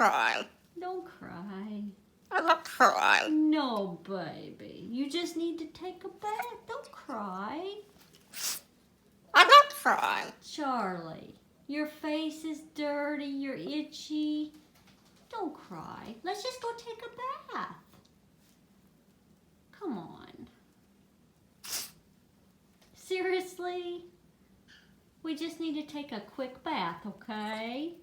cry. Don't cry. I don't cry. No, baby. You just need to take a bath. Don't cry. I don't cry. Charlie, your face is dirty. You're itchy. Don't cry. Let's just go take a bath. Come on. Seriously? We just need to take a quick bath, okay?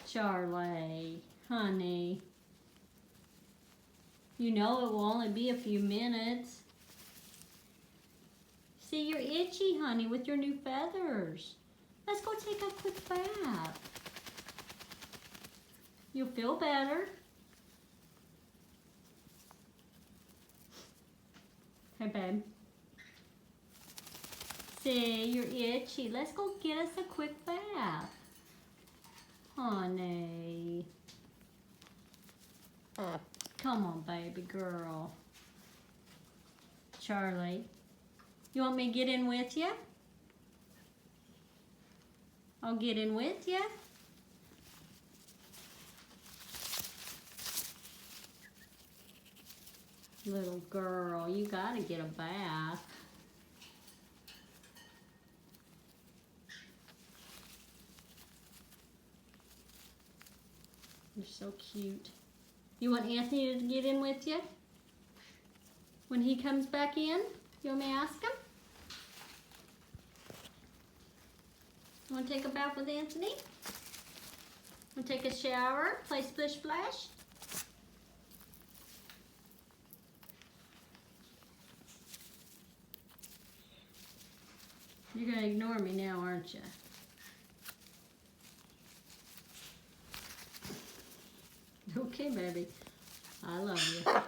Charlie, honey. You know it will only be a few minutes. See, you're itchy, honey, with your new feathers. Let's go take a quick bath. You'll feel better. Hey, babe. See, you're itchy. Let's go get us a quick bath. Honey. Come on, baby girl. Charlie, you want me to get in with you? I'll get in with you. Little girl, you gotta get a bath. You're so cute. You want Anthony to get in with you? When he comes back in? You want me to ask him? You want to take a bath with Anthony? Want to take a shower? Play splish splash? You're going to ignore me now, aren't you? Okay, baby. I love you.